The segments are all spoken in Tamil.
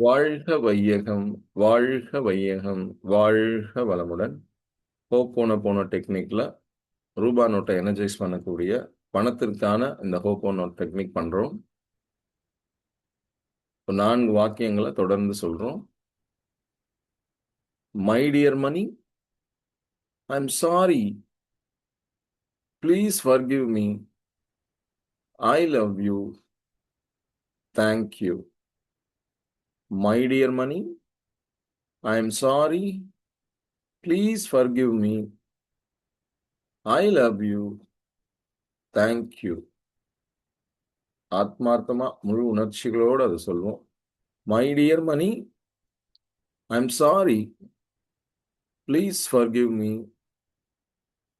வாழ்க வையகம், வாழ்க வையகம், வாழ்க வளமுடன். ஹோப்போனோபோனோ டெக்னிக்ல ரூபா நோட்டை எனர்ஜைஸ் பண்ணக்கூடிய பணத்திற்கான இந்த ஹோப்போனோ டெக்னிக் பண்றோம். இப்போ 4 வாக்கியங்களை தொடர்ந்து சொல்றோம். My dear money, I am sorry, please forgive me, I love you, thank you. My dear money, I am sorry, please forgive me, I love you, thank you. ஆத்மார்த்தமா முழு உணர்ச்சிகளோடு அதை சொல்வோம். My dear money, I'm sorry, please forgive me,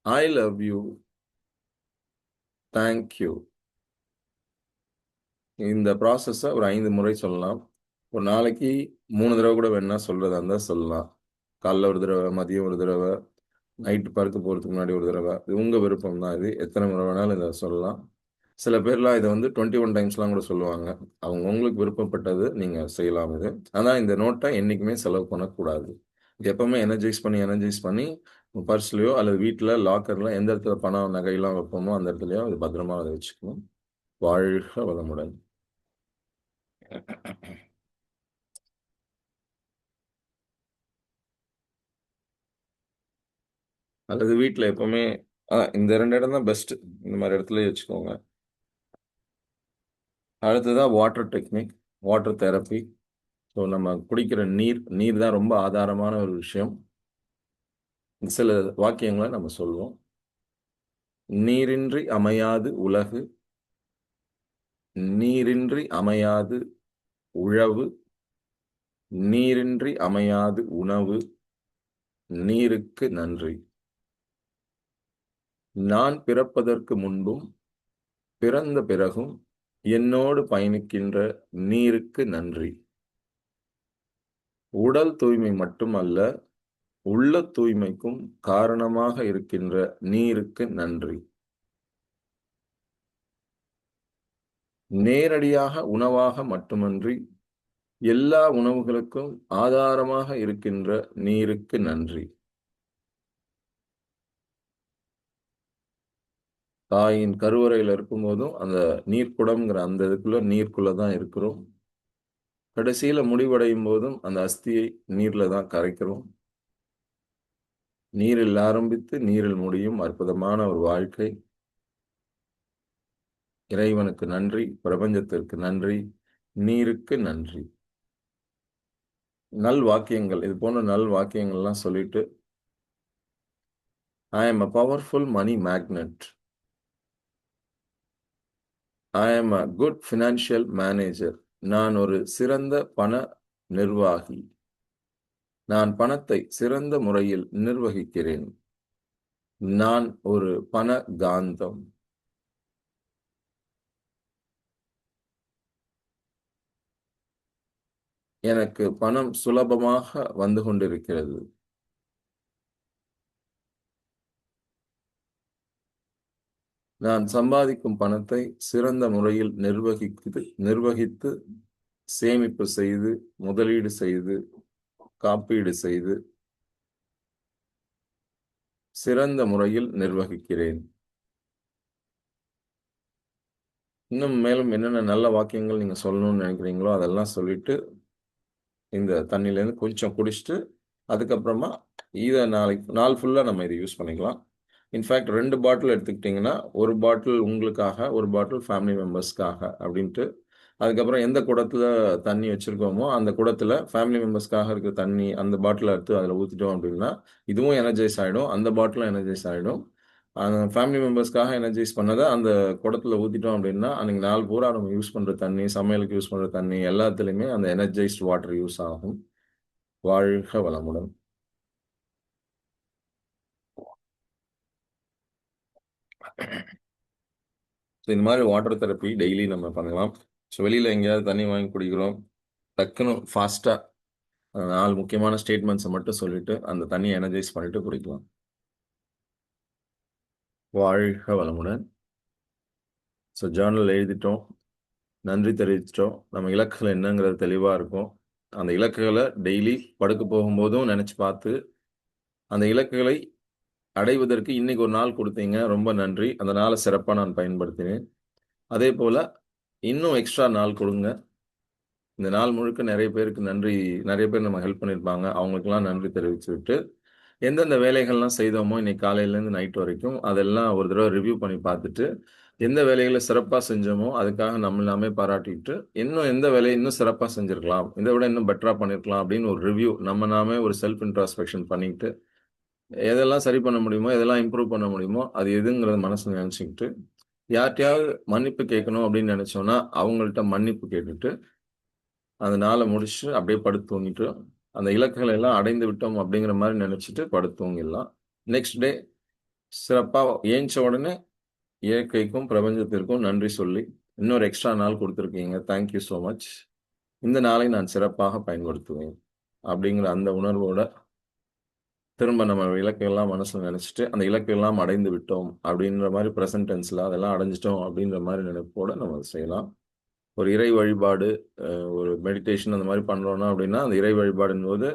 I love you, thank you. இந்த ப்ராசஸை ஒரு 5 முறை சொல்லலாம். ஒரு நாளைக்கு 3 தடவை கூட வேணா சொல்றதா இருந்தால் சொல்லலாம். காலைல ஒரு தடவை, மதியம் ஒரு தடவை, நைட்டு படுக்க போகிறதுக்கு முன்னாடி ஒரு தடவை. இது உங்கள் விருப்பம் தான். இது எத்தனை முறை வேணாலும் இதை சொல்லலாம். சில பேர்லாம் இதை வந்து 21 டைம்ஸ்லாம் கூட சொல்லுவாங்க. அவங்க உங்களுக்கு விருப்பப்பட்டது நீங்கள் செய்யலாம். இது ஆனால் இந்த நோட்டை என்றைக்குமே செலவு பண்ணக்கூடாது. இது எப்பவுமே எனர்ஜைஸ் பண்ணி பர்ஸ்லையோ அல்லது வீட்டில் லாக்கரில் எந்த இடத்துல பணம் நகையெல்லாம் வைப்போமோ அந்த இடத்துலையோ அது பத்திரமா அதை வச்சுக்கணும். வாழ்க வளமுடன். அல்லது வீட்டில் எப்பவுமே இந்த 2 இடம் தான் பெஸ்ட். இந்த மாதிரி இடத்துலயே வச்சுக்கோங்க. அடுத்ததான் water technique, water therapy. So நம்ம குடிக்கிற நீர் தான் ரொம்ப ஆதாரமான ஒரு விஷயம். சில வாக்கியங்களை நம்ம சொல்வோம். நீரின்றி அமையாது உலகு, நீரின்றி அமையாது உழவு, நீரின்றி அமையாது உணவு, நீருக்கு நன்றி. நான் பிறப்பதற்கு முன்பும் பிறந்த பிறகும் என்னோடு பயணிக்கின்ற நீருக்கு நன்றி. உடல் தூய்மை மட்டுமல்ல, உள்ள தூய்மைக்கும் காரணமாக இருக்கின்ற நீருக்கு நன்றி. நேரடியாக உணவாக மட்டுமன்றி எல்லா உணவுகளுக்கும் ஆதாரமாக இருக்கின்ற நீருக்கு நன்றி. தாயின் கருவறையில் இருக்கும்போதும் அந்த நீர்க்குடம்ங்கிற அந்த நீருக்குள்ள தான் இருக்கிறோம். கடைசியில முடிவடையும் போதும் அந்த அஸ்தியை நீர்ல தான் கரைக்கிறோம். நீரில் ஆரம்பித்து நீரில் முடியும் அற்புதமான ஒரு வாழ்க்கை. இறைவனுக்கு நன்றி, பிரபஞ்சத்திற்கு நன்றி, நீருக்கு நன்றி. நல் வாக்கியங்கள், இது போன்ற நல் வாக்கியங்கள்லாம் சொல்லிட்டு, I am a powerful money magnet. I am a good financial manager. நான் ஒரு சிறந்த பண நிர்வாகி. நான் பணத்தை சிறந்த முறையில் நிர்வகிக்கிறேன். நான் ஒரு பண காந்தம். எனக்கு பணம் சுலபமாக வந்து கொண்டிருக்கிறது. நான் சம்பாதிக்கும் பணத்தை சிறந்த முறையில் நிர்வகித்து சேமிப்பு செய்து, முதலீடு செய்து, காப்பீடு செய்து சிறந்த முறையில் நிர்வகிக்கிறேன். இன்னும் மேலும் என்னென்ன நல்ல வாக்கியங்கள் நீங்க சொல்லணும்னு நினைக்கிறீங்களோ அதெல்லாம் சொல்லிட்டு இந்த தண்ணியிலேருந்து கொஞ்சம் குடிச்சிட்டு அதுக்கப்புறமா இதை நாள் ஃபுல்லாக நம்ம இதை யூஸ் பண்ணிக்கலாம். இன்ஃபேக்ட் 2 பாட்டில் எடுத்துக்கிட்டிங்கன்னா, ஒரு பாட்டில் உங்களுக்காக, ஒரு பாட்டில் ஃபேமிலி மெம்பர்ஸ்க்காக அப்படின்ட்டு, அதுக்கப்புறம் எந்த குடத்துல தண்ணி வச்சிருக்கோமோ அந்த குடத்துல ஃபேமிலி மெம்பர்ஸ்க்காக இருக்கிற தண்ணி அந்த பாட்டில் எடுத்து அதில் ஊற்றிட்டோம் அப்படின்னா இதுவும் எனர்ஜைஸ் ஆகிடும், அந்த பாட்டிலும் எனர்ஜைஸ் ஆகிடும். அந்த ஃபேமிலி மெம்பர்ஸ்க்காக எனர்ஜைஸ் பண்ணதை அந்த குடத்துல ஊற்றிட்டோம் அப்படின்னா அன்றைக்கி நாள் பூரா நம்ம யூஸ் பண்ணுற தண்ணி, சமையலுக்கு யூஸ் பண்ணுற தண்ணி எல்லாத்துலேயுமே அந்த எனர்ஜைஸ்ட் வாட்டர் யூஸ் ஆகும். வாழ்க வளமுடன். ஸோ இந்த மாதிரி வாட்டர் தெரப்பி டெய்லி நம்ம பண்ணலாம். ஸோ வெளியில் எங்கேயாவது தண்ணி வாங்கி குடிக்கிறோம், டக்குன்னு ஃபாஸ்ட்டாக 4 முக்கியமான ஸ்டேட்மெண்ட்ஸை மட்டும் சொல்லிட்டு அந்த தண்ணியை எனர்ஜைஸ் பண்ணிட்டு குடிக்கலாம். வாழ்க வளமுடன். ஸோ ஜேர்னல் எழுதிட்டோம், நன்றி தெரிவிச்சிட்டோம், நம்ம இலக்குகள் என்னங்கிறது தெளிவாக இருக்கும். அந்த இலக்குகளை டெய்லி படுக்க போகும்போதும் நினைச்சு பார்த்து அந்த இலக்குகளை அடைவதற்கு இன்னைக்கு ஒரு நாள் கொடுத்தீங்க, ரொம்ப நன்றி. அந்த நாளை சிறப்பா நான் பயன்படுத்தினேன். அதே போல இன்னும் எக்ஸ்ட்ரா நாள் கொடுங்க. இந்த நாள் முழுக்க நிறைய பேருக்கு நன்றி, நிறைய பேர் நம்ம ஹெல்ப் பண்ணியிருப்பாங்க. அவங்களுக்கெல்லாம் நன்றி தெரிவிச்சுட்டு, எந்தெந்த வேலைகள்லாம் செய்தோமோ இன்னைக்கு காலையிலேருந்து நைட் வரைக்கும், அதெல்லாம் ஒரு தடவை ரிவ்யூ பண்ணி பார்த்துட்டு, எந்த வேலைகளை சிறப்பா செஞ்சோமோ, அதுக்காக நம்மள நாமே பாராட்டிட்டு, இன்னும் எந்த வேலையை இன்னும் சிறப்பா செஞ்சிருக்கலாம், இதை விட இன்னும் பெட்டரா பண்ணியிருக்கலாம் அப்படின்னு ஒரு ரிவ்யூ நம்ம நாமே ஒரு செல்ஃப் இன்ட்ராஸ்பெக்ஷன் பண்ணிட்டு, எதெல்லாம் சரி பண்ண முடியுமோ, எதெல்லாம் இம்ப்ரூவ் பண்ண முடியுமோ, அது எதுங்கிறத மனசுல நினைச்சுக்கிட்டு, யார்ட்டயாவது மன்னிப்பு கேட்கணும் அப்படின்னு நினைச்சோம்னா, அவங்கள்ட்ட மன்னிப்பு கேட்டுட்டு, அந்த நாளை முடிச்சுட்டு அப்படியே படுத்து தூங்கிட்டு, அந்த இலக்குகளை எல்லாம் அடைந்து விட்டோம் அப்படிங்கிற மாதிரி நினைச்சிட்டு படுத்து தூங்கிடலாம். நெக்ஸ்ட் டே சிறப்பா ஏஞ்ச உடனே இயற்கைக்கும், பிரபஞ்சத்திற்கும் நன்றி சொல்லி, இன்னொரு எக்ஸ்ட்ரா நாள் குடுத்துருக்கீங்க. Thank you so much. இந்த நாளை நான் சிறப்பாக பயன்படுத்துவேன். அப்படிங்கிற அந்த உணர்வோட, திரும்ப நம்ம இலக்கையெல்லாம் மனசுல நெனச்சுட்டு, அந்த இலக்கையெல்லாம் அடைந்து விட்டோம் அப்படின்ற மாரி பிரசன்ட் டென்ஸ்ல அதெல்லாம் அடைஞ்சுட்டோம் அப்படின்ற மாரி நினைப்போட நம்ம அத செய்யலாம். ஒரு இறை வழிபாடு, ஒரு மெடிடேஷன் அந்த மாரி பண்றோம்னா அப்படின்னா, அந்த இறை வழிபாடுன்போது,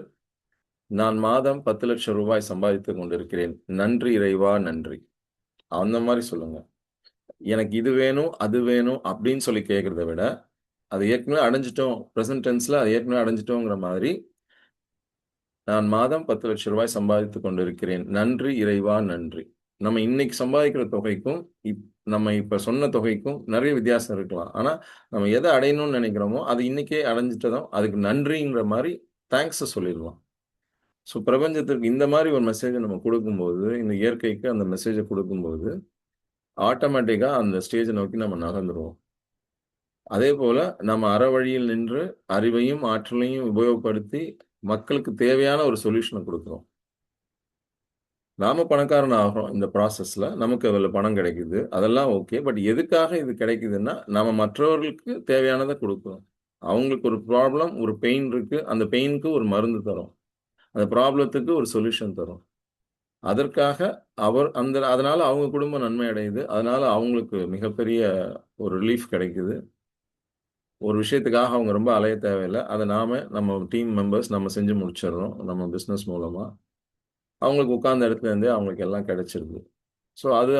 "நான் மாதம் ரூ. 10,00,000 சம்பாதித்துக் கொண்டிருக்கிறேன். நன்றி இறைவா! நன்றி." அந்த மாரி சொல்லுங்க. எனக்கு இது வேணும், அது வேணும் அப்படின்னு சொல்லி கேட்கிறத விட, அது ஏற்கனவே அடைஞ்சுட்டோம். பிரசன்ட் டென்ஸ்ல அது ஏற்கனவே அடைஞ்சுட்டோங்கிற மாதிரி, நான் மாதம் ரூ. 10,00,000 சம்பாதித்துக் கொண்டிருக்கிறேன். நன்றி இறைவா! நன்றி. நம்ம இன்னைக்கு சம்பாதிக்கிற தொகைக்கும், இப் நம்ம இப்ப சொன்ன தொகைக்கும் நெறைய வித்தியாசம் இருக்கலாம். ஆனா, நம்ம எத அடையணும்னு நெனைக்கிறோமோ, அது இன்னைக்கே அடைஞ்சுட்டதும், அதுக்கு நன்றிங்கிற மாரி தேங்க்ஸ சொல்லிடலாம். ஸோ பிரபஞ்சத்திற்கு இந்த மாரி ஒரு மெசேஜ நம்ம குடுக்கும்போது, இந்த இயற்கைக்கு அந்த மெசேஜ குடுக்கும்போது, ஆட்டோமேட்டிக்கா அந்த ஸ்டேஜ நோக்கி நம்ம நகர்ந்துருவோம். அதேபோல நம்ம அறவழியில் நின்று அறிவையும், ஆற்றலையும் உபயோகப்படுத்தி மக்களுக்கு தேவையான ஒரு சொல்யூஷன குடுக்குறோம். நாம பணக்காரன் ஆகுறோம் இந்த ப்ராசஸ்ல. நமக்கு அதுல பணம் கிடைக்குது. அதெல்லாம் ஓகே. பட் எதுக்காக இது கிடைக்குதுன்னா, நம்ம மற்றவர்களுக்கு தேவையானத குடுக்குறோம். அவங்களுக்கு ஒரு ப்ராப்ளம், ஒரு பெயின் இருக்கு. அந்த பெயினுக்கு ஒரு மருந்து தர்றோம். அந்த ப்ராப்ளத்துக்கு ஒரு சொல்யூஷன் தர்றோம். அதற்காக அதனால அவங்க குடும்பம் நன்மை அடையுது. அதனால அவங்களுக்கு மிகப்பெரிய ஒரு ரிலீஃப் கிடைக்குது. ஒரு விஷயத்துக்காக அவங்க ரொம்ப அலைய தேவையில்ல. அத நம்ம டீம் மெம்பர்ஸ் நம்ம செஞ்சு முடிச்சிடுறோம். நம்ம பிசினஸ் மூலமா. அவங்களுக்கு உட்கார்ந்த இடத்துல இருந்தே அவங்களுக்கு எல்லாம் கிடைச்சிருது. ஸோ அது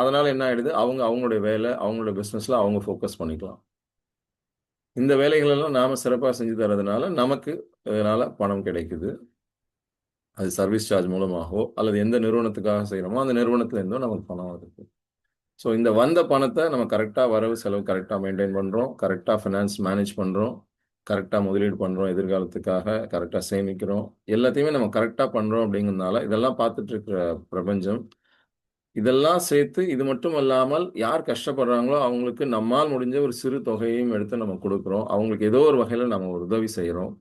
அதனால என்ன ஆயிடுது, அவங்க அவங்களுடைய வேலை, அவங்களுடைய பிசினஸ்ல அவங்க ஃபோக்கஸ் பண்ணிக்கலாம். இந்த வேலைகள் எல்லாம் நாம சிறப்பா செஞ்சு தர்றதுனால, நமக்கு இதனால பணம் கிடைக்குது. அது சர்விஸ் சார்ஜ் மூலமாகவோ, அல்லது எந்த நிறுவனத்துக்காக செய்றோமோ, அந்த நிறுவனத்துல இருந்தோ நமக்கு பணம் வருது. ஸோ இந்த வந்த பணத்த நம்ம கரெக்ட்டா வரவு, செலவு கரெக்ட்டா மெயின்டெயின் பண்றோம். கரெக்ட்டா ஃபினான்ஸ் மேனேஜ் பண்றோம். கரெக்ட்டா முதலீடு பண்றோம் எதிர்காலத்துக்காக. கரெக்ட்டா சேமிக்கிறோம். எல்லாத்தையுமே நம்ம கரெக்ட்டா பண்றோம் அப்படிங்கிறதுனால, இதெல்லாம் பார்த்துட்டு இருக்கிற பிரபஞ்சம், இதெல்லாம் சேர்த்து இது மட்டும் அல்லாமல் யார் கஷ்டப்படுறாங்களோ, அவங்களுக்கு நம்மால் முடிஞ்ச ஒரு சிறு தொகையையும் எடுத்து நம்ம குடுக்குறோம். அவங்களுக்கு ஏதோ ஒரு வகையில நம்ம ஒரு உதவி செய்றோம்.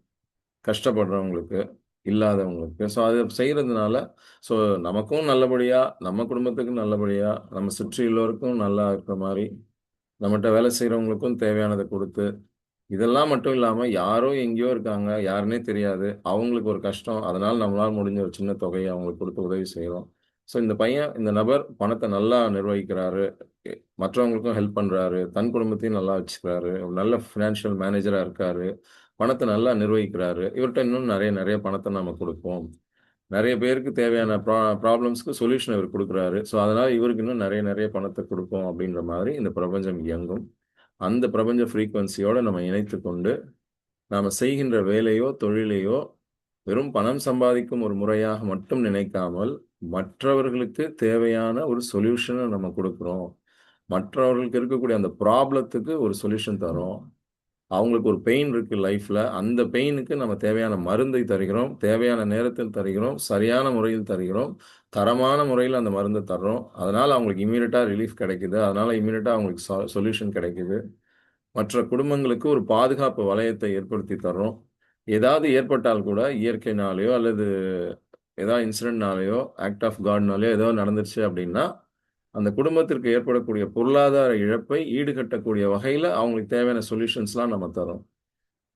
கஷ்டப்படுறவங்களுக்கு, இல்லாதவங்களுக்கு. ஸோ அத செய்றதுனால, ஸோ நமக்கும் நல்லபடியா, நம்ம குடும்பத்துக்கும் நல்லபடியா, நம்ம சுற்றி எல்லோருக்கும் நல்லா இருக்கிற மாரி, நம்மட்ட வேலை செய்றவங்களுக்கும் தேவையானத குடுத்து, இதெல்லாம் மட்டும் இல்லாம யாரோ எங்கேயோ இருக்காங்க, யாருன்னே தெரியாது. அவங்களுக்கு ஒரு கஷ்டம். அதனால நம்மளால முடிஞ்ச ஒரு சின்ன தொகைய அவங்களுக்கு குடுத்து உதவி செய்றோம். ஸோ இந்த நபர் பணத்த நல்லா நிர்வகிக்கிறாரு. எ மற்றவங்களுக்கும் ஹெல்ப் பண்றாரு. தன் குடும்பத்தையும் நல்லா வச்சுக்கிறாரு. ஒரு நல்ல ஃபினான்ஷியல் மேனேஜரா இருக்காரு. பணத்த நல்லா நிர்வகிக்கிறாரு. இவர்ட்ட இன்னும் நெறைய நெறைய பணத்த நம்ம குடுப்போம். நெறைய பேருக்கு தேவையான ப்ராப்ளம்ஸ்க்கு சொல்யூஷன் இவர் குடுக்குறாரு. ஸோ, அதனால இவருக்கு இன்னும் நெறைய நெறைய பணத்த குடுப்போம் அப்படின்ற மாதிரி இந்த பிரபஞ்சம் இயங்கும். அந்த பிரபஞ்ச ஃப்ரீக்வன்சியோட நம்ம இணைத்துக் கொண்டு, நாம செய்கின்ற வேலையோ, தொழிலையோ வெறும் பணம் சம்பாதிக்கும் ஒரு முறையாக மட்டும் நினைக்காமல், மற்றவர்களுக்கு தேவையான ஒரு சொல்யூஷன நம்ம குடுக்குறோம். மற்றவர்களுக்கு இருக்கக்கூடிய அந்த ப்ராப்ளத்துக்கு ஒரு சொல்யூஷன் தர்றோம். அவங்களுக்கு ஒரு பெயின் இருக்கு லைஃப்ல. அந்த பெயினுக்கு நம்ம தேவையான மருந்தை தருகிறோம். தேவையான நேரத்தில் தருகிறோம். சரியான முறையில் தருகிறோம். தரமான முறையில அந்த மருந்த தர்றோம். அதனால அவங்களுக்கு இம்மீடியட்டா ரிலீஃப் கிடைக்குது. அதனால இம்மீடியட்டா அவங்களுக்கு சொல்யூஷன் கிடைக்குது. மற்ற குடும்பங்களுக்கு ஒரு பாதுகாப்பு வளையத்தை ஏற்படுத்தி தர்றோம். ஏதாவது ஏற்பட்டால் கூட இயற்கையினாலயோ அல்லது ஏதாவது இன்சிடென்ட்னாலயோ, ஆக்ட் ஆஃப் காட்னாலயோ ஏதோ நடந்துருச்சு அப்படின்னா, அந்த குடும்பத்திற்கு ஏற்படக்கூடிய பொருளாதார இழப்பை ஈடுகட்டக்கூடிய வகையில அவங்களுக்கு தேவையான சொல்யூஷன்ஸ்லாம் நம்ம தர்றோம்.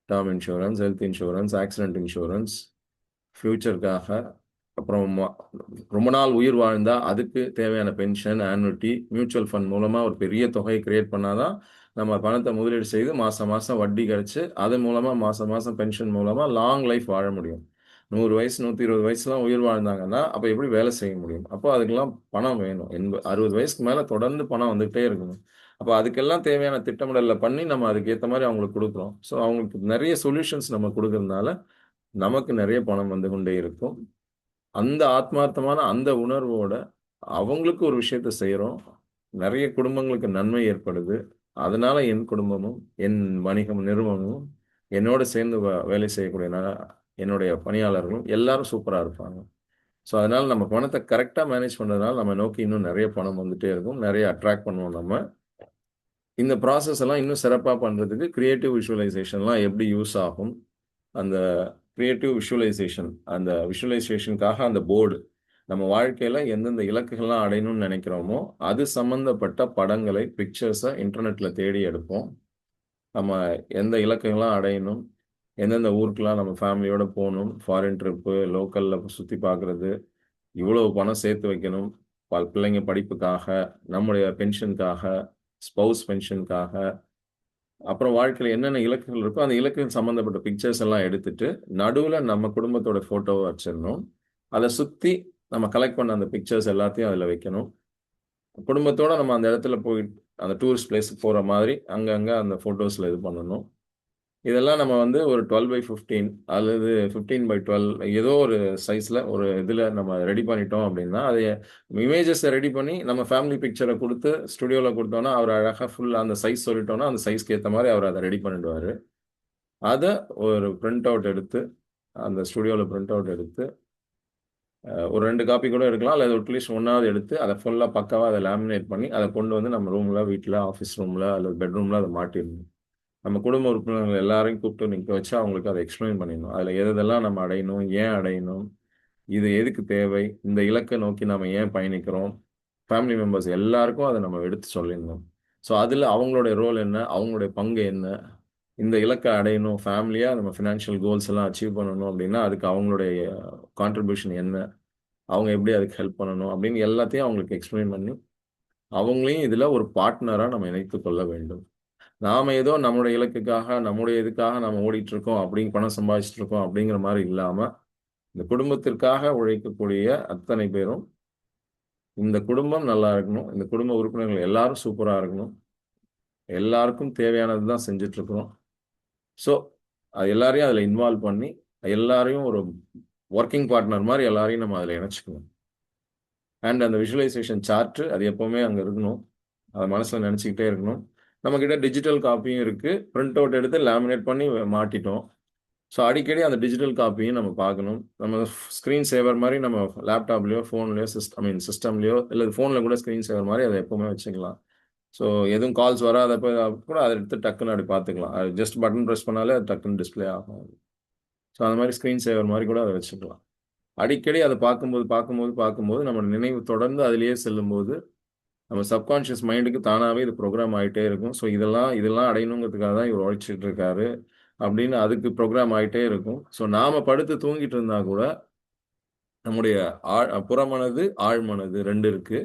Term insurance, health insurance, accident insurance, ஃபியூச்சர்க்காக, அப்புறம் ரொம்ப நாள் உயிர் வாழ்ந்தா அதுக்கு தேவையான பென்ஷன், ஆன்னுட்டி, மியூச்சுவல் ஃபண்ட் மூலமா ஒரு பெரிய தொகையை கிரியேட் பண்ணா தான், நம்ம பணத்தை முதலீடு செய்து மாசம் மாசம் வட்டி கிடைச்சு அதன் மூலமா மாசம் மாசம் பென்ஷன் மூலமா லாங் லைஃப் வாழ முடியும். 100 வயசு 120 வயசுலாம் உயிர் வாழ்ந்தாங்கன்னா அப்ப எப்படி வேலை செய்ய முடியும்? அப்போ அதுக்கெல்லாம் பணம் வேணும். 60 வயசுக்கு மேல தொடர்ந்து பணம் வந்துகிட்டே இருக்கணும். அப்ப அதுக்கெல்லாம் தேவையான திட்டமிடல பண்ணி நம்ம அதுக்கு ஏத்த மாரி அவங்களுக்கு குடுக்குறோம். ஸோ அவங்களுக்கு நெறைய சொல்யூஷன்ஸ் நம்ம குடுக்கறதுனால, நமக்கு நெறைய பணம் வந்து கொண்டே இருக்கும். அந்த ஆத்மார்த்தமான அந்த உணர்வோட அவங்களுக்கு ஒரு விஷயத்த செய்றோம். நெறைய குடும்பங்களுக்கு நன்மை ஏற்படுது. அதனால என் குடும்பமும், என் வணிகம் நிறுவனமும், என்னோட சேர்ந்து வேலை செய்யக்கூடிய என்னுடைய பணியாளர்களும் எல்லாரும் சூப்பரா இருப்பாங்க. ஸோ, அதனால நம்ம பணத்த கரெக்ட்டா மேனேஜ் பண்றதுனால நம்ம நோக்கி இன்னும் நெறைய பணம் வந்துட்டே இருக்கும். நெறைய அட்ராக்ட் பண்ணுவோம் நம்ம. இந்த ப்ராசஸ் எல்லாம் இன்னும் சிறப்பா பண்றதுக்கு கிரியேட்டிவ் விஷுவலைசேஷன்லாம் எப்படி யூஸ் ஆகும்? அந்த கிரியேட்டிவ் விஷுவலைசேஷன் அந்த விஷுவலைசேஷனுக்காக அந்த போர்டு நம்ம வாழ்க்கையில எந்தெந்த இலக்குகள்லாம் அடையணும்னு நெனைக்கிறோமோ, அது சம்பந்தப்பட்ட படங்களை, பிக்சர்ஸ இன்டர்நெட்ல தேடி எடுப்போம். நம்ம எந்த இலக்குகள்லாம் அடையணும், எந்தெந்த ஊருக்குலாம் நம்ம ஃபேமிலியோட போணும், ஃபாரின் ட்ரிப்பு, லோக்கல்ல சுத்தி பார்க்குறது, இவ்வளவு பணம் சேர்த்து வைக்கணும், பிள்ளைங்க படிப்புக்காக, நம்முடைய பென்ஷனுக்காக, ஸ்பவுஸ் பென்ஷனுக்காக, அப்புறம் வாழ்க்கையில என்னென்ன இலக்குகள் இருக்கோ, அந்த இலக்குகள் சம்மந்தப்பட்ட பிக்சர்ஸ் எல்லாம் எடுத்துட்டு, நடுவுல நம்ம குடும்பத்தோட ஃபோட்டோவ வச்சிரணும். அத சுத்தி நம்ம கலெக்ட் பண்ண அந்த பிக்சர்ஸ் எல்லாத்தையும் அதுல வைக்கணும். குடும்பத்தோட நம்ம அந்த இடத்துல போய் அந்த டூரிஸ்ட் பிளேஸ்க்கு போற மாதிரி அங்கங்க அந்த ஃபோட்டோஸ்ல இது பண்ணணும். இதெல்லாம் நம்ம வந்து ஒரு 12/15 அல்லது 15/12 ஏதோ ஒரு சைஸ்ல ஒரு இதுல நம்ம ரெடி பண்ணிட்டோம் அப்படின்னா, அது இமேஜஸ ரெடி பண்ணி நம்ம ஃபேமிலி பிக்சர குடுத்து ஸ்டுடியோல குடுத்தோம்னா, அவர் அழகா ஃபுல்லா அந்த சைஸ் சொல்லிட்டோம்னா, அந்த சைஸ்க்கு ஏத்த மாரி அவர் அத ரெடி பண்ணிடுவாரு. அத ஒரு பிரிண்ட் அவுட் எடுத்து, அந்த ஸ்டுடியோல பிரிண்ட் அவுட் எடுத்து, ஒரு 2 காப்பி கூட எடுக்கலாம். அல்லது அட்லீஸ்ட் 1வது எடுத்து, அத ஃபுல்லா பக்காவா அத லேமினேட் பண்ணி, அத கொண்டு வந்து நம்ம ரூம்ல, வீட்ல, ஆஃபீஸ் ரூம்ல அல்லது பெட்ரூம்ல அத மாட்டிடணும். நம்ம குடும்ப உறுப்பினர்கள் எல்லாரையும் கூப்பிட்டு நிக்க வச்சு அவங்களுக்கு அத எக்ஸ்ப்ளைன் பண்ணிடணும். அதுல எதெல்லாம் நம்ம அடையணும்? ஏன் அடையணும்? இது எதுக்கு தேவை? இந்த இலக்க நோக்கி நாம ஏன் பயணிக்கிறோம்? ஃபேமிலி மெம்பர்ஸ் எல்லாருக்கும் அத நம்ம எடுத்து சொல்லிடணும். ஸோ, அதுல அவங்களுடைய ரோல் என்ன? அவங்களுடைய பங்கு என்ன? இந்த இலக்க அடையணும். ஃபேமிலியா நம்ம ஃபினான்ஷியல் கோல்ஸ் எல்லாம் அச்சீவ் பண்ணணும் அப்டின்னா, அதுக்கு அவங்களுடைய கான்ட்ரிபியூஷன் என்ன? அவங்க எப்படி அதுக்கு ஹெல்ப் பண்ணணும்? அப்படின்னு எல்லாத்தையும் அவங்களுக்கு எக்ஸ்ப்ளைன் பண்ணி, அவங்களையும் இதுல ஒரு பார்ட்னரா நம்ம இணைத்துக் கொள்ள வேண்டும். நாம ஏதோ நம்முடைய இலக்குக்காக, நம்முடைய இதுக்காக நாம ஓடிட்டு இருக்கோம், பணம் சம்பாதிச்சுட்டு இருக்கோம் அப்படிங்கிற மாரி இல்லாம, இந்த குடும்பத்திற்காக உழைக்கக்கூடிய அத்தனை பேரும், இந்த குடும்பம் நல்லா இருக்கணும். இந்த குடும்ப உறுப்பினர்கள் எல்லாரும் சூப்பரா இருக்கணும். எல்லாருக்கும் தேவையானது தான் செஞ்சுட்டு இருக்கிறோம். ஸோ, அது எல்லாரையும் அதுல இன்வால்வ் பண்ணி, எல்லாரையும் ஒரு வொர்க்கிங் பார்ட்னர் மாரி எல்லாரையும் நம்ம அதுல இணைச்சுக்கணும். அந்த விஷுவலைசேஷன் சார்ட் அது எப்பவுமே அங்க இருக்கணும். அத மனசுல நெனச்சுக்கிட்டே இருக்கணும். நம்மகிட்ட டிஜிட்டல் காப்பியும் இருக்கு. பிரிண்ட் அவுட் எடுத்து லேமினேட் பண்ணி மாட்டிட்டோம். ஸோ, அடிக்கடி அந்த டிஜிட்டல் காப்பியும் நம்ம பார்க்கணும். நம்ம ஸ்க்ரீன் சேவர் மாரி நம்ம லேப்டாப்லயோ, ஃபோன்லயோ சிஸ்டம்லயோ இல்ல ஃபோன்ல கூட ஸ்க்ரீன் சேவர் மாரி அத எப்பவுமே வச்சுக்கலாம். ஸோ, எதுவும் கால்ஸ் வராதப்ப கூட அத எடுத்து டக்குன்னு அப்படி பார்த்துக்கலாம். அது ஜஸ்ட் பட்டன் பிரஸ் பண்ணாலே அது டக்குன்னு டிஸ்ப்ளே ஆகும். ஸோ, அந்த மாரி ஸ்க்ரீன் சேவர் மாரி கூட அத வச்சுக்கலாம். அடிக்கடி அத பார்க்கும்போது நம்ம நினைவு தொடர்ந்து அதிலேயே செல்லும்போது, நம்ம சப்கான்ஷியஸ் மைண்டுக்கு தானாவே இது புரோகிராம் ஆயிட்டே இருக்கும். ஸோ இதெல்லாம் அடையணுங்கிறதுக்காக தான் இவர் உழைச்சிட்டு இருக்காரு. அப்படின்னு அதுக்கு புரோகிராம் ஆயிட்டே இருக்கும். ஸோ நாம படுத்து தூங்கிட்டு இருந்தா கூட, நம்முடைய புறமனது, ஆழ்மனது 2 இருக்கு.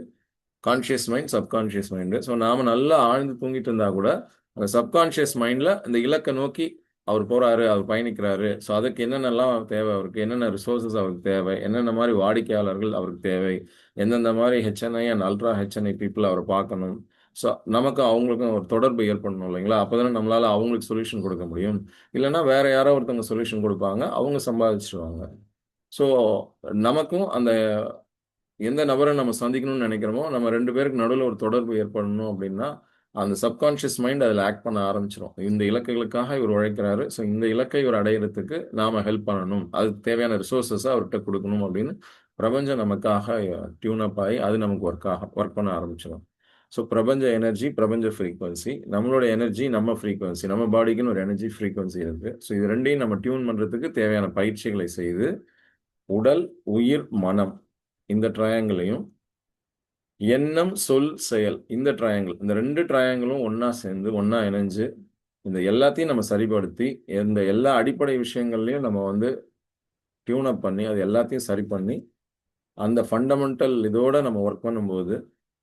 Conscious mind, subconscious mind. So நாம நல்லா ஆழ்ந்து தூங்கிட்டு இருந்தா கூட, அந்த சப்கான்ஷியஸ் மைண்ட்ல இந்த இலக்க நோக்கி அவர் போறாரு, அவர் பயணிக்கிறாரு. ஸோ அதுக்கு என்னென்னலாம் தேவை அவருக்கு? என்னென்ன ரிசோர்ஸஸ் அவருக்கு தேவை? என்னென்ன மாரி வாடிக்கையாளர்கள் அவருக்கு தேவை? எந்தெந்த மாரி HNI and ultra HNI people அவர பார்க்கணும். ஸோ நமக்கும் அவங்களுக்கும் ஒரு தொடர்பு ஏற்படணும் இல்லைங்களா? அப்பதானே நம்மளால அவங்களுக்கு சொல்யூஷன் குடுக்க முடியும். இல்லன்னா வேற யாரோ ஒருத்தவங்க சொல்யூஷன் குடுப்பாங்க. அவங்க சம்பாதிச்சுருவாங்க. ஸோ நமக்கும் அந்த எந்த நபர நம்ம சந்திக்கணும்னு நெனைக்கிறோமோ, நம்ம 2 பேருக்கு நடுவுல ஒரு தொடர்பு ஏற்படணும் அப்டின்னா, அந்த சப்கான்ஷியஸ் மைண்ட் அதுல ஆக்ட் பண்ண ஆரம்பிச்சுரும். இந்த இலக்குகளுக்காக இவர் உழைக்கிறாரு. ஸோ இந்த இலக்கை இவர் அடையறதுக்கு நாம ஹெல்ப் பண்ணணும். அதுக்கு தேவையான ரிசோர்ஸஸ அவர்ட்ட குடுக்கணும் அப்டின்னு பிரபஞ்சம் நமக்காக டியூன் அப் ஆயி அது நமக்கு ஒர்க் பண்ண ஆரம்பிச்சுரும். ஸோ பிரபஞ்ச எனர்ஜி, பிரபஞ்ச ஃப்ரீக்வன்சி, நம்மளோட எனர்ஜி, நம்ம ஃப்ரீக்வன்சி, நம்ம பாடிக்குன்னு ஒரு எனர்ஜி ஃப்ரீக்வன்சி இருக்கு. ஸோ இது 2யும் நம்ம டியூன் பண்றதுக்கு தேவையான பயிற்சிகளை செய்து, உடல், உயிர், மனம் இந்த ட்ரையாங்கிளையும் எண்ணம், சொல், செயல் இந்த ட்ரையாங்கிள். இந்த 2 ட்ரையாங்கிளும் ஒண்ணா சேர்ந்து, ஒண்ணா இணைஞ்சு, இந்த எல்லாத்தையும் நம்ம சரிப்படுத்தி, இந்த எல்லா அடிப்படை விஷயங்கள்லயும் நம்ம வந்து டியூன் அப் பண்ணி, அது எல்லாத்தையும் சரி பண்ணி, அந்த ஃபண்டமெண்டல் இதோட நம்ம வொர்க் பண்ணும்போது,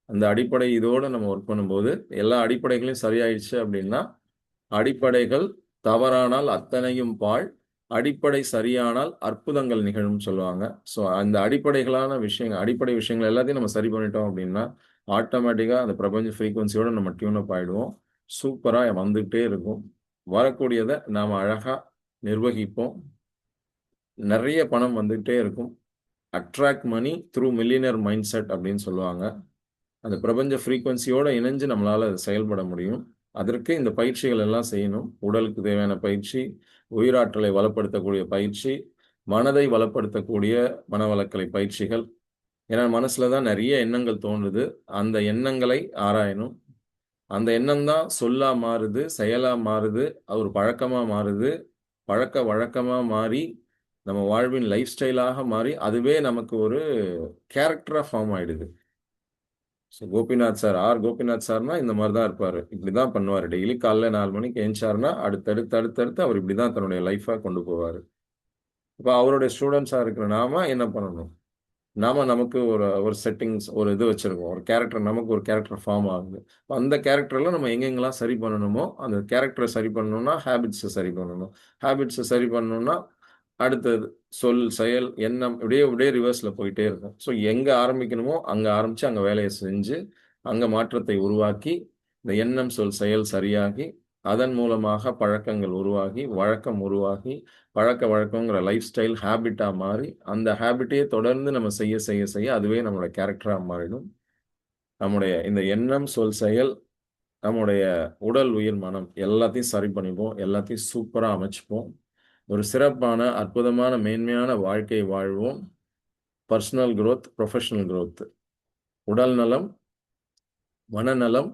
அந்த அடிப்படை இதோட நம்ம ஒர்க் பண்ணும்போது எல்லா அடிப்படைகளையும் சரியாயிடுச்சு அப்படின்னா, அடிப்படைகள் தவறானால் அத்தனையும் பாழ், அடிப்படை சரியானால் அற்புதங்கள் நிகழும்னு சொல்லுவாங்க. ஸோ அந்த அடிப்படை விஷயங்கள் எல்லாத்தையும் நம்ம சரி பண்ணிட்டோம் அப்படின்னா, ஆட்டோமேட்டிக்கா அந்த பிரபஞ்ச ஃப்ரீக்வன்சியோட நம்ம டியூன் அப் ஆயிடுவோம். சூப்பரா வந்துகிட்டே இருக்கும். வரக்கூடியத நாம அழகா நிர்வகிப்போம். நெறைய பணம் வந்துகிட்டே இருக்கும். Attract money through millionaire mind set அப்படின்னு சொல்லுவாங்க. அந்த பிரபஞ்ச ஃப்ரீக்வன்சியோட இணைஞ்சு நம்மளால அது செயல்பட முடியும். அதற்கு இந்த பயிற்சிகள் எல்லாம் செய்யணும். உடலுக்கு தேவையான பயிற்சி, உயிராற்றலை வளப்படுத்தக்கூடிய பயிற்சி, மனதை வளப்படுத்தக்கூடிய மனவளக்கலை பயிற்சிகள். ஏன்னா மனசுல தான் நெறைய எண்ணங்கள் தோன்றுது. அந்த எண்ணங்களை ஆராயணும். அந்த எண்ணம் தான் சொல்லா மாறுது, செயலா மாறுது, அது ஒரு பழக்கமா மாறுது. பழக்க வழக்கமா மாறி, நம்ம வாழ்வின் லைஃப் ஸ்டைலாக மாறி, அதுவே நமக்கு ஒரு கேரக்டரா ஃபார்ம் ஆயிடுது. ஸோ கோபிநாத் சார், கோபிநாத் சார்னா இந்த மாரி தான் இருப்பாரு. இப்படி தான் பண்ணுவாரு. டெய்லி காலைல 4 மணிக்கு எந்திச்சாருன்னா, அடுத்தடுத்து அவர் இப்படி தான் தன்னுடைய லைஃப கொண்டு போவாரு. இப்ப அவருடைய ஸ்டூடண்ட்ஸா இருக்கிற நாம என்ன பண்ணணும்? நாம நமக்கு ஒரு ஒரு செட்டிங்ஸ் ஒரு இது வச்சிருக்கோம். ஒரு கேரக்டர் நமக்கு ஒரு கேரக்டர் ஃபார்ம் ஆகுது. அந்த கேரக்டர்ல நம்ம எங்கெங்கலாம் சரி பண்ணணுமோ, அந்த கேரக்டர சரி பண்ணணும்னா, ஹேபிட்ஸ சரி பண்ணணும். ஹேபிட்ஸ சரி பண்ணணும்னா, அடுத்தது சொல், செயல், எண்ணம் இப்படியே இப்படியே ரிவர்ஸ்ல போயிட்டே இருக்கும். ஸோ எங்க ஆரம்பிக்கணுமோ, அங்க ஆரம்பிச்சு, அங்க வேலைய செஞ்சு, அங்க மாற்றத்தை உருவாக்கி, இந்த எண்ணம், சொல், செயல் சரியாகி, அதன் மூலமாக பழக்கங்கள் உருவாகி, வழக்கம் உருவாகி, பழக்கவழக்கங்கிற லைஃப் ஸ்டைல் ஹேபிட்டா மாறி, அந்த ஹேபிட்டையே தொடர்ந்து நம்ம செய்ய அதுவே நம்மளோட கேரக்டரா மாறிடும். நம்முடைய இந்த எண்ணம், சொல், செயல், நம்முடைய உடல், உயிர், மனம் எல்லாத்தையும் சரி பண்ணிப்போம். எல்லாத்தையும் சூப்பரா அமைச்சுப்போம். ஒரு சிறப்பான, அற்புதமான, மேன்மையான வாழ்க்கை வாழ்வோம். Personal growth, professional growth. உடல் நலம், மனநலம்,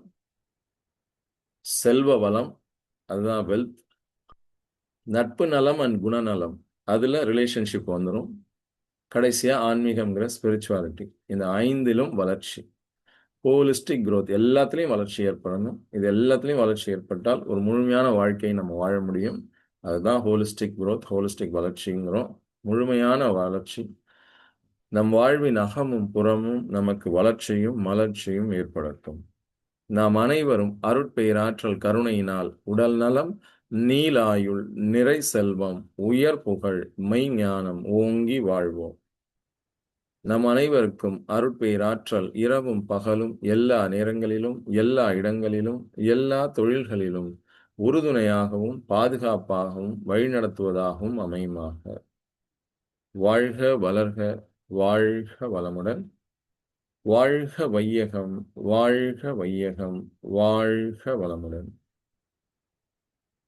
செல்வ வளம், அதுதான் வெல்த். நட்பு நலம் அண்ட் குணநலம். அதுல ரிலேஷன்ஷிப் வந்துரும். கடைசியா ஆன்மீகம்ங்கிற ஸ்பிரிச்சுவாலிட்டி. இந்த 5லும் வளர்ச்சி. ஹோலிஸ்டிக் குரோத் எல்லாத்துலயும் வளர்ச்சி ஏற்படணும். இது எல்லாத்துலயும் வளர்ச்சி ஏற்பட்டால் ஒரு முழுமையான வாழ்க்கையை நம்ம வாழ முடியும். அதுதான் ஹோலிஸ்டிக் குரோத், ஹோலிஸ்டிக் வளர்ச்சிங்கிறோம். முழுமையான வளர்ச்சி. நம் வாழ்வின் அகமும் புறமும் நமக்கு வளர்ச்சியும் மலர்ச்சியும் ஏற்படட்டும். நாம் அனைவரும் அருட்பேராற்றல் கருணையினால் உடல் நலம், நீலாயுள், நிறை செல்வம், உயர் புகழ், மெய்ஞானம் ஓங்கி வாழ்வோம். நம் அனைவருக்கும் அருட்பேராற்றல் இரவும் பகலும் எல்லா நேரங்களிலும் எல்லா இடங்களிலும் எல்லா தொழில்களிலும் உறுதுணையாகவும் பாதுகாப்பாகவும் வழிநடத்துவதாகவும் அமையுமாக. வாழ்க வளர்க, வாழ்க வளமுடன். வாழ்க வையகம், வாழ்க வையகம், வாழ்க வளமுடன்.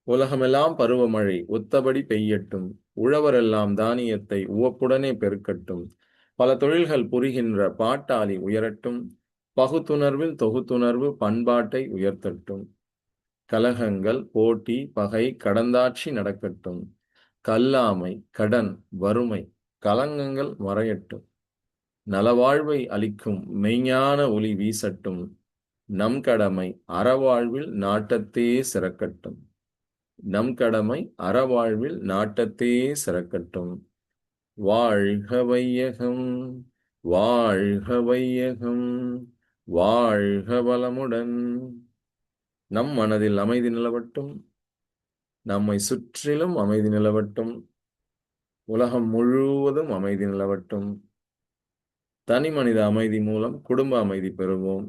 உலகமெல்லாம் பருவமழை ஒத்தபடி பெய்யட்டும். உழவரெல்லாம் தானியத்தை உவப்புடனே பெருக்கட்டும். பல தொழில்கள் புரிகின்ற பாட்டாளி உயரட்டும். பகுத்துணர்வில் தொகுத்துணர்வு பண்பாட்டை உயர்த்தட்டும். கலகங்கள், போட்டி, பகை கடந்தாட்சி நடக்கட்டும். கல்லாமை, கடன், வறுமை, கலங்கங்கள் மறையட்டும். நலவாழ்வை அளிக்கும் மெய்ஞான ஒளி வீசட்டும். நம் கடமை அறவாழ்வில் நாட்டத்தே சிறக்கட்டும். நம் கடமை அறவாழ்வில் நாட்டத்தே சிறக்கட்டும். வாழ்க வையகம், வாழ்க வையகம், வாழ்க வளமுடன். நம் மனதில் அமைதி நிலவட்டும். நம்மை சுற்றிலும் அமைதி நிலவட்டும். உலகம் முழுவதும் அமைதி நிலவட்டும். தனி மனித அமைதி மூலம் குடும்ப அமைதி பெறுவோம்.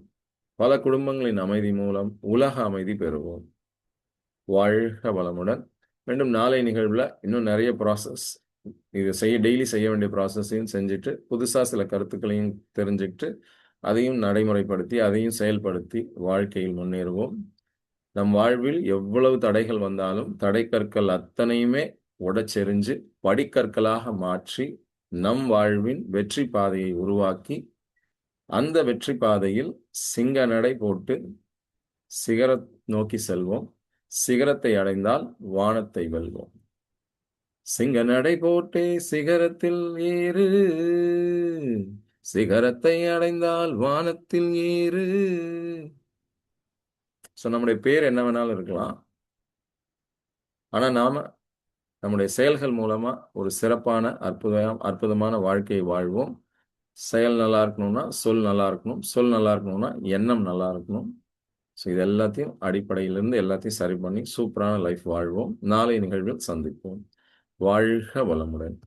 பல குடும்பங்களின் அமைதி மூலம் உலக அமைதி பெறுவோம். வாழ்க வளமுடன். மீண்டும் நாளை நிகழ்வுல இன்னும் நிறைய ப்ராசஸ் இது டெய்லி செய்ய வேண்டிய ப்ராசஸையும் செஞ்சுட்டு புதுசா சில கருத்துக்களையும் தெரிஞ்சுக்கிட்டு அதையும் நடைமுறைப்படுத்தி அதையும் செயல்படுத்தி வாழ்க்கையில் முன்னேறுவோம். நம் வாழ்வில் எவ்வளவு தடைகள் வந்தாலும் தடைக்கற்கள் அத்தனையுமே உடைச்செறிஞ்சு படிக்கற்களாக மாற்றி நம் வாழ்வின் வெற்றி பாதையை உருவாக்கி அந்த வெற்றி பாதையில் சிங்க நடை போட்டு சிகரம் நோக்கி செல்வோம். சிகரத்தை அடைந்தால் வானத்தை வெல்வோம். சிங்க நடை போட்டே சிகரத்தில் ஏறு, சிகரத்தை அடைந்தால் வானத்தில் ஏறு. சோ நம்முடைய பேர் என்ன வேணாலும் இருக்கலாம். ஆனா நாம நம்முடைய செயல்கள் மூலமா ஒரு சிறப்பான அற்புதமான வாழ்க்கையை வாழ்வோம். செயல் நல்லா இருக்கணும்னா, சொல் நல்லா இருக்கணும். சொல் நல்லா இருக்கணும்னா, எண்ணம் நல்லா இருக்கணும். ஸோ இது எல்லாத்தையும் அடிப்படையிலிருந்து எல்லாத்தையும் சரி பண்ணி சூப்பரான லைஃப் வாழ்வோம். நாளை நிகழ்வில் சந்திப்போம். வாழ்க வளமுடன்.